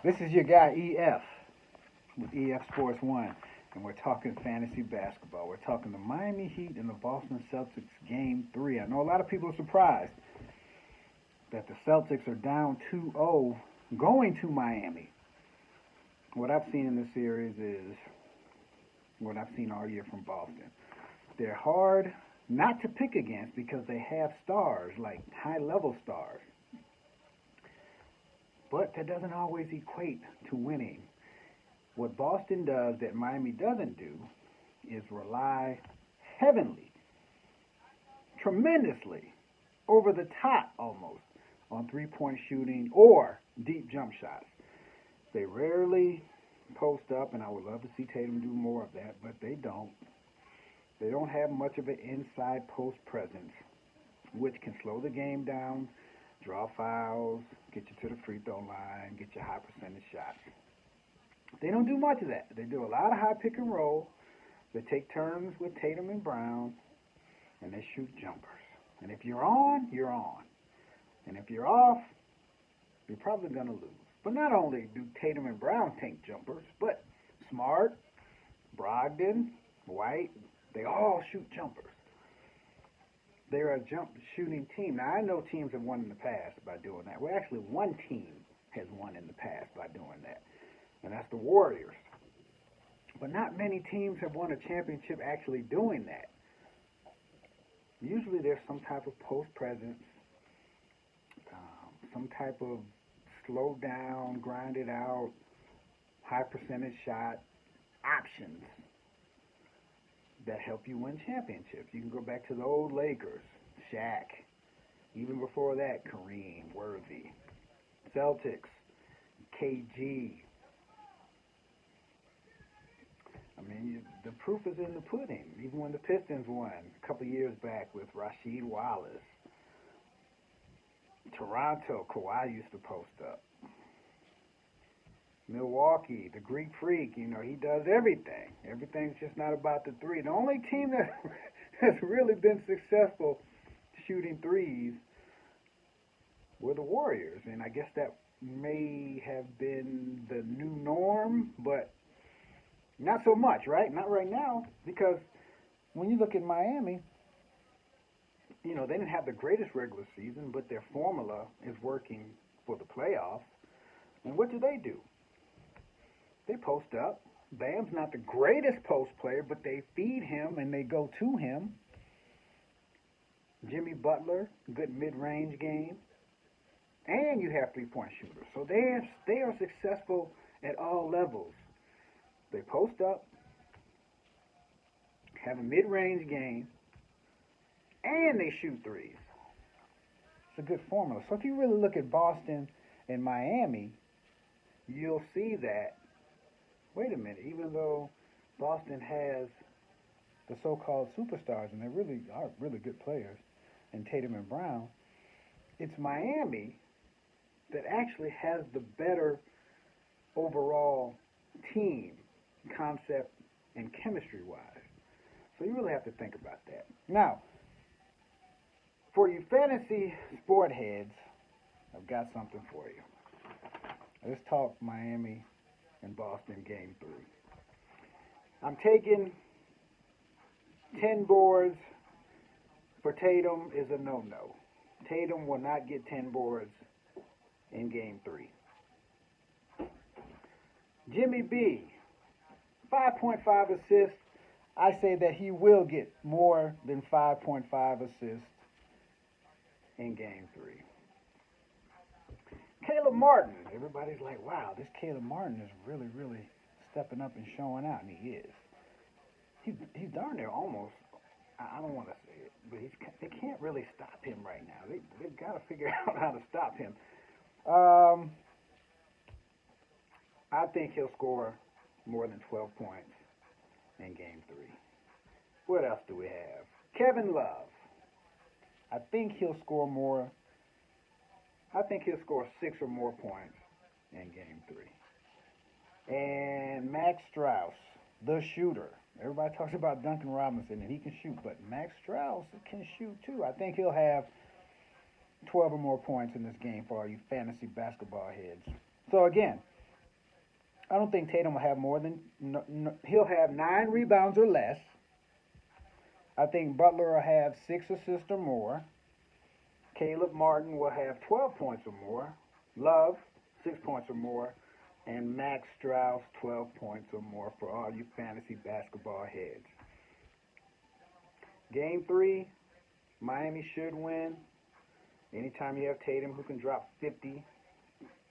This is your guy EF with EF Sports One, and we're talking fantasy basketball. We're talking the Miami Heat and the Boston Celtics Game 3. I know a lot of people are surprised that the Celtics are down 2-0 going to Miami. What I've seen in this series is what I've seen all year from Boston. They're hard not to pick against because they have stars, like high-level stars. But that doesn't always equate to winning. What Boston does that Miami doesn't do is rely heavily, tremendously, over the top almost, on three-point shooting or deep jump shots. They rarely post up, and I would love to see Tatum do more of that, but they don't. They don't have much of an inside post presence, which can slow the game down, draw fouls, get you to the free throw line, get you high percentage shots. They don't do much of that. They do a lot of high pick and roll. They take turns with Tatum and Brown, and they shoot jumpers. And if you're on, you're on. And if you're off, you're probably going to lose. But not only do Tatum and Brown take jumpers, but Smart, Brogdon, White, they all shoot jumpers. They're a jump shooting team. Now, I know teams have won in the past by doing that. Well, actually, one team has won in the past by doing that, and that's the Warriors. But not many teams have won a championship actually doing that. Usually there's some type of post presence, some type of slow down, grind it out, high percentage shot options that help you win championships. You can go back to the old Lakers, Shaq, even before that, Kareem, Worthy, Celtics, KG. I mean, the proof is in the pudding. Even when the Pistons won a couple of years back with Rasheed Wallace, Toronto, Kawhi used to post up. Milwaukee, the Greek Freak, he does everything. Everything's just not about the three. The only team that has really been successful shooting threes were the Warriors. And I guess that may have been the new norm, but not so much, right? Not right now, because when you look at Miami, they didn't have the greatest regular season, but their formula is working for the playoffs. And what do? They post up. Bam's not the greatest post player, but they feed him and they go to him. Jimmy Butler, good mid-range game. And you have three-point shooters. So they are successful at all levels. They post up, have a mid-range game, and they shoot threes. It's a good formula. So if you really look at Boston and Miami, you'll see that, wait a minute, even though Boston has the so-called superstars, and they really are really good players, and Tatum and Brown, it's Miami that actually has the better overall team concept and chemistry-wise. So you really have to think about that. Now, for you fantasy sport heads, I've got something for you. Let's talk Miami and Boston Game 3. I'm taking 10 boards for Tatum is a no-no. Tatum will not get 10 boards in Game 3. Jimmy B, 5.5 assists. I say that he will get more than 5.5 assists in Game 3. Caleb Martin. Everybody's like, wow, this Caleb Martin is really, really stepping up and showing out, and he is. He's darn near almost, I don't want to say it, but they can't really stop him right now. They've got to figure out how to stop him. I think he'll score more than 12 points in Game 3. What else do we have? Kevin Love. I think he'll score 6 or more points in Game 3. And Max Strus, the shooter. Everybody talks about Duncan Robinson, and he can shoot, but Max Strus can shoot too. I think he'll have 12 or more points in this game for all you fantasy basketball heads. So again, I don't think Tatum will have more than, he'll have 9 rebounds or less. I think Butler will have 6 assists or more. Caleb Martin will have 12 points or more. Love, 6 points or more. And Max Strauss, 12 points or more for all you fantasy basketball heads. Game 3, Miami should win. Anytime you have Tatum who can drop 50,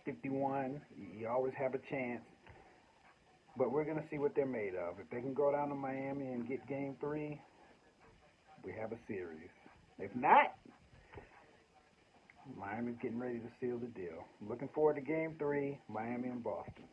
51, you always have a chance. But we're going to see what they're made of. If they can go down to Miami and get Game 3, we have a series. If not, Miami's getting ready to seal the deal. Looking forward to Game 3, Miami and Boston.